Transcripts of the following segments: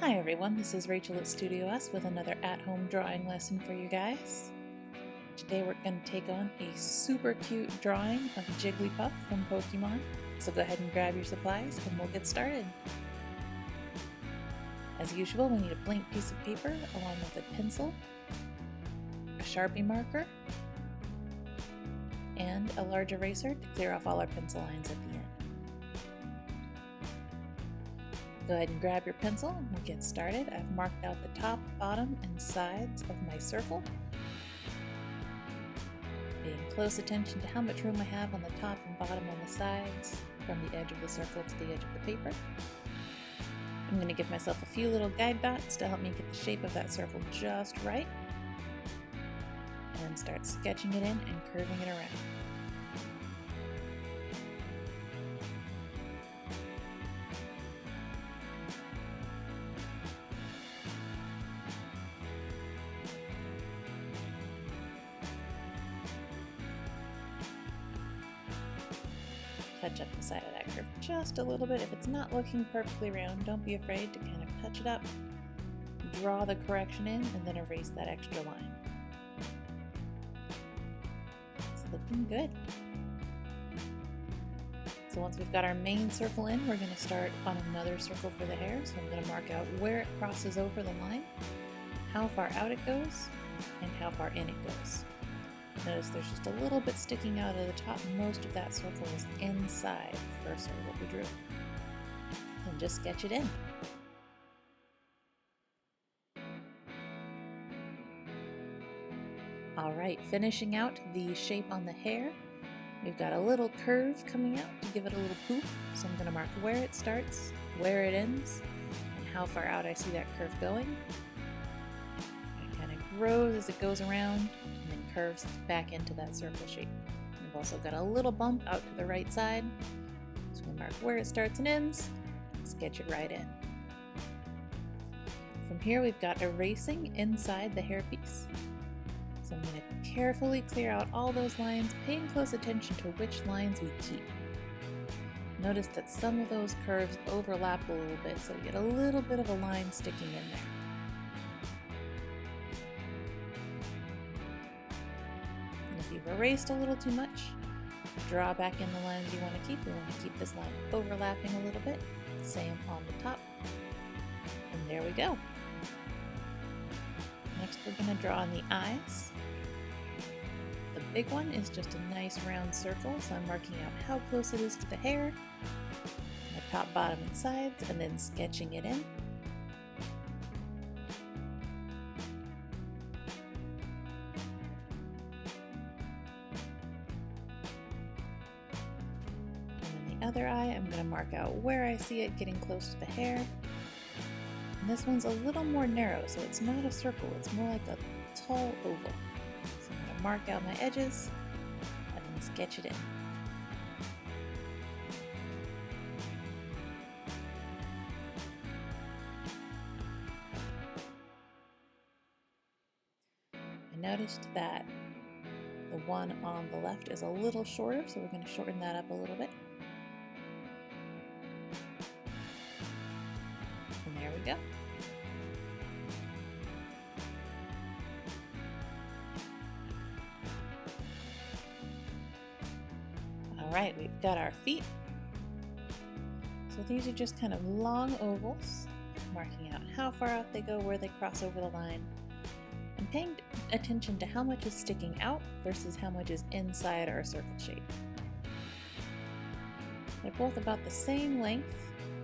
Hi everyone, this is Rachel at StudioUs with another at-home drawing lesson for you guys. Today we're going to take on a super cute drawing of Jigglypuff from Pokemon, so go ahead and grab your supplies and we'll get started. As usual, we need a blank piece of paper along with a pencil, a Sharpie marker, and a large eraser to clear off all our pencil lines at the end. Go ahead and grab your pencil and we'll get started. I've marked out the top, bottom, and sides of my circle. Paying close attention to how much room I have on the top and bottom on the sides, from the edge of the circle to the edge of the paper. I'm going to give myself a few little guide dots to help me get the shape of that circle just right. And then start sketching it in and curving it around. Touch up the side of that curve just a little bit. If it's not looking perfectly round, don't be afraid to kind of touch it up, draw the correction in, and then erase that extra line. It's looking good. So once we've got our main circle in, we're going to start on another circle for the hair. So I'm going to mark out where it crosses over the line, how far out it goes, and how far in it goes. Notice there's just a little bit sticking out of the top. Most of that circle is inside the first circle we drew. And just sketch it in. Alright, finishing out the shape on the hair, we've got a little curve coming out to give it a little poof. So I'm going to mark where it starts, where it ends, and how far out I see that curve going. It kind of grows as it goes around, curves back into that circle shape. We've also got a little bump out to the right side, so we mark where it starts and ends, sketch it right in. From here we've got erasing inside the hairpiece. So I'm going to carefully clear out all those lines, paying close attention to which lines we keep. Notice that some of those curves overlap a little bit, so we get a little bit of a line sticking in there. If you've erased a little too much, draw back in the lines you want to keep. We want to keep this line overlapping a little bit. Same on the top. And there we go. Next we're going to draw on the eyes. The big one is just a nice round circle, so I'm marking out how close it is to the hair, the top, bottom, and sides, and then sketching it in. Other eye, I'm going to mark out where I see it getting close to the hair. And this one's a little more narrow, so it's not a circle, it's more like a tall oval. So I'm going to mark out my edges and then sketch it in. I noticed that the one on the left is a little shorter, so we're going to shorten that up a little bit. There we go. All right, we've got our feet. So these are just kind of long ovals, marking out how far out they go, where they cross over the line, and paying attention to how much is sticking out versus how much is inside our circle shape. They're both about the same length,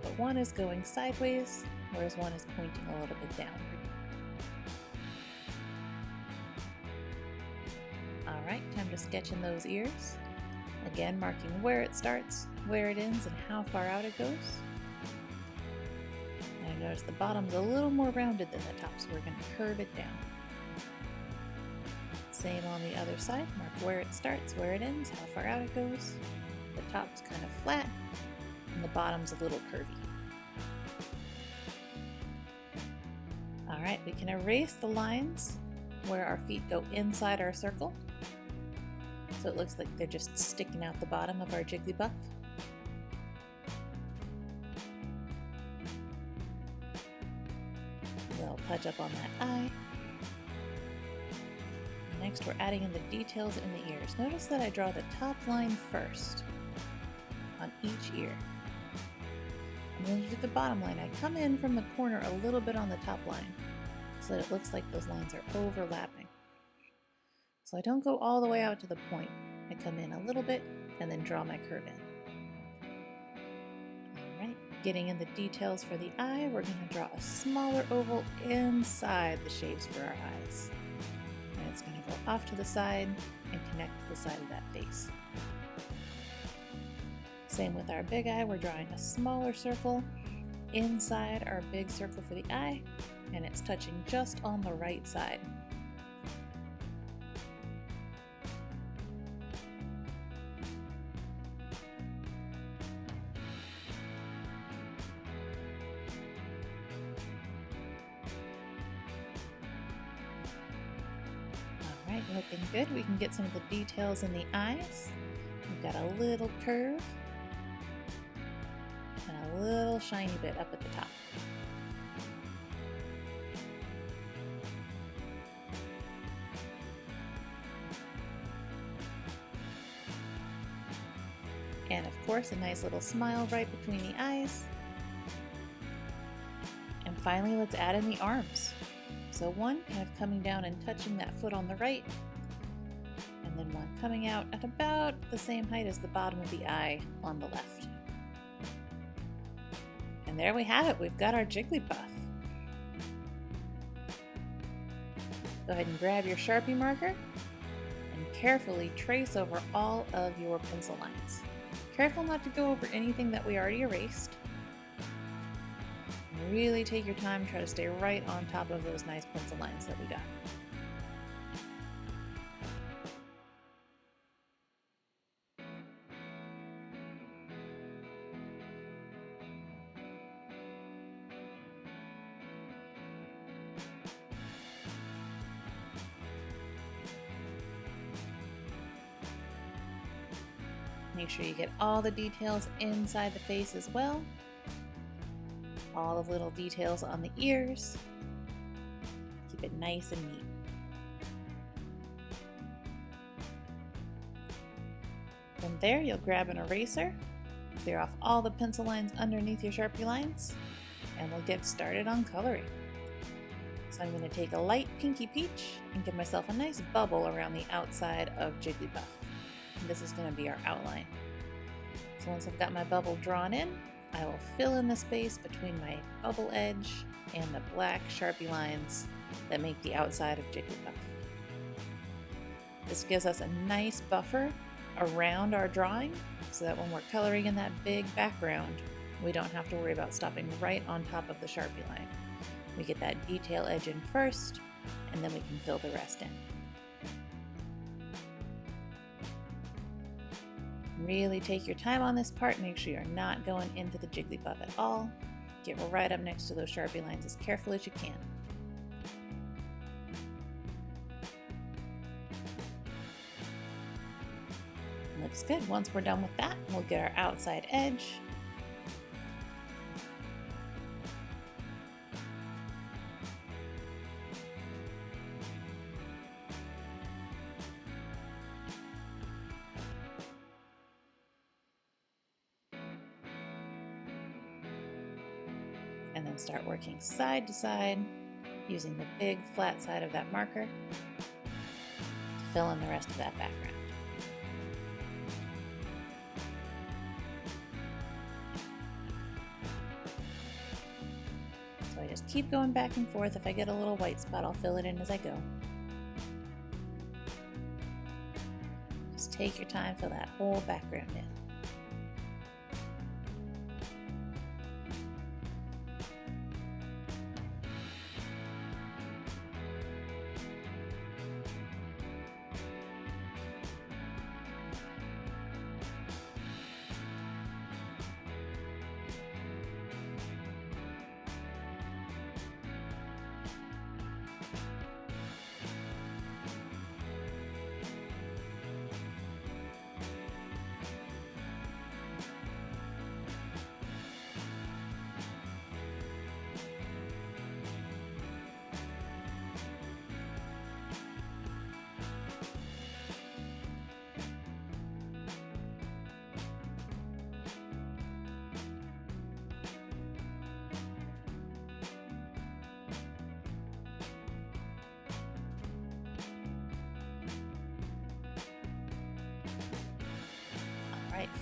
but one is going sideways, whereas one is pointing a little bit downward. Alright, time to sketch in those ears. Again, marking where it starts, where it ends, and how far out it goes. And I notice the bottom's a little more rounded than the top, so we're going to curve it down. Same on the other side, mark where it starts, where it ends, how far out it goes. The top's kind of flat, and the bottom's a little curvy. Alright, we can erase the lines where our feet go inside our circle. So it looks like they're just sticking out the bottom of our Jigglypuff. touch up on that eye. Next, we're adding in the details in the ears. Notice that I draw the top line first on each ear. And then to do the bottom line, I come in from the corner a little bit on the top line so that it looks like those lines are overlapping. So I don't go all the way out to the point. I come in a little bit and then draw my curve in. Alright, getting in the details for the eye, we're going to draw a smaller oval inside the shapes for our eyes. And it's going to go off to the side and connect to the side of that face. Same with our big eye, we're drawing a smaller circle inside our big circle for the eye, and it's touching just on the right side. Alright, looking good. We can get some of the details in the eyes. We've got a little curve and a little shiny bit up at the top. And of course, a nice little smile right between the eyes. And finally, let's add in the arms. So one kind of coming down and touching that foot on the right, and then one coming out at about the same height as the bottom of the eye on the left. And there we have it, we've got our Jigglypuff. Go ahead and grab your Sharpie marker and carefully trace over all of your pencil lines. Careful not to go over anything that we already erased. Really take your time, try to stay right on top of those nice pencil lines that we got. Make sure you get all the details inside the face as well. All the little details on the ears. Keep it nice and neat. From there, you'll grab an eraser, clear off all the pencil lines underneath your Sharpie lines, and we'll get started on coloring. So I'm going to take a light pinky peach and give myself a nice bubble around the outside of Jigglypuff. And this is going to be our outline. So once I've got my bubble drawn in, I will fill in the space between my bubble edge and the black Sharpie lines that make the outside of Jigglypuff. This gives us a nice buffer around our drawing so that when we're coloring in that big background, we don't have to worry about stopping right on top of the Sharpie line. We get that detail edge in first, and then we can fill the rest in. Really take your time on this part, make sure you're not going into the Jigglypuff at all. Get right up next to those Sharpie lines as careful as you can. Looks good. Once we're done with that, we'll get our outside edge. And then start working side to side using the big flat side of that marker to fill in the rest of that background. So I just keep going back and forth. If I get a little white spot, I'll fill it in as I go. Just take your time, fill that whole background in.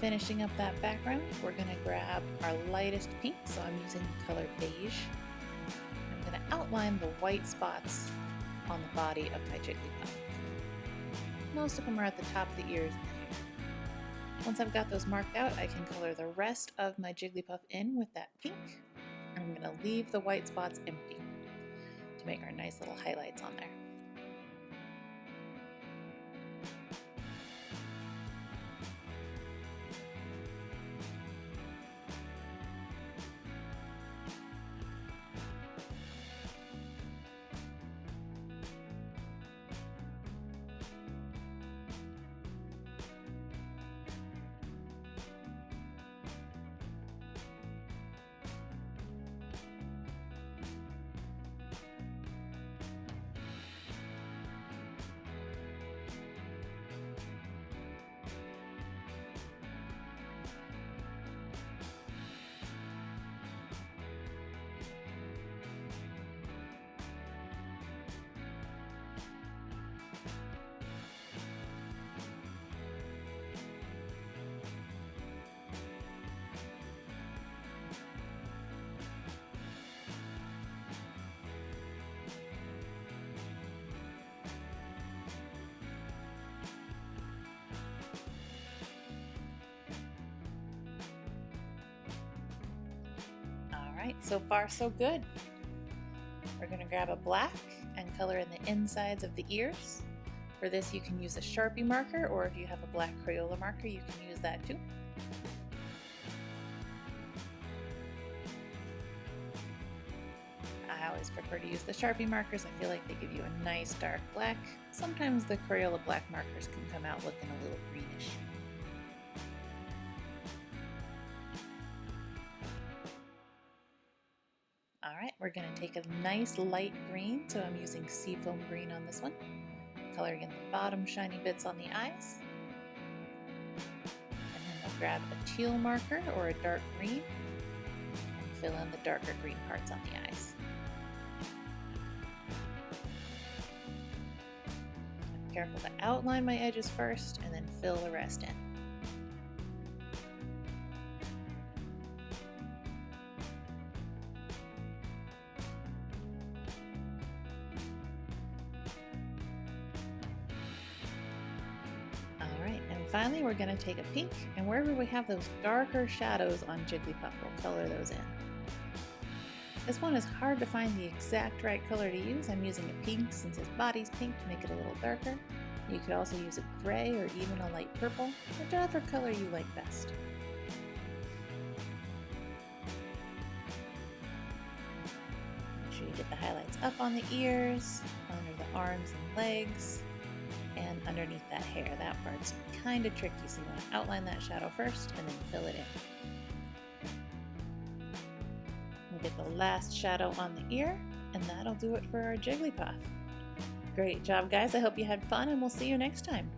finishing up that background, we're going to grab our lightest pink, so I'm using the color beige. I'm going to outline the white spots on the body of my Jigglypuff. Most of them are at the top of the ears and the hair. Once I've got those marked out, I can color the rest of my Jigglypuff in with that pink. I'm going to leave the white spots empty to make our nice little highlights on there. Alright, so far so good. We're going to grab a black and color in the insides of the ears. For this you can use a Sharpie marker, or if you have a black Crayola marker you can use that too. I always prefer to use the Sharpie markers. I feel like they give you a nice dark black. Sometimes the Crayola black markers can come out looking a little greenish. Alright, we're going to take a nice light green, so I'm using seafoam green on this one. Coloring in the bottom shiny bits on the eyes. And then we'll grab a teal marker or a dark green and fill in the darker green parts on the eyes. I'm careful to outline my edges first and then fill the rest in. Finally, we're going to take a pink, and wherever we have those darker shadows on Jigglypuff, we'll color those in. This one is hard to find the exact right color to use. I'm using a pink since his body's pink to make it a little darker. You could also use a gray or even a light purple, whichever color you like best. Make sure you get the highlights up on the ears, under the arms and legs, and underneath that hair. That part's kind of tricky, so you want to outline that shadow first and then fill it in. We'll get the last shadow on the ear, and that'll do it for our Jigglypuff. Great job, guys. I hope you had fun, and we'll see you next time.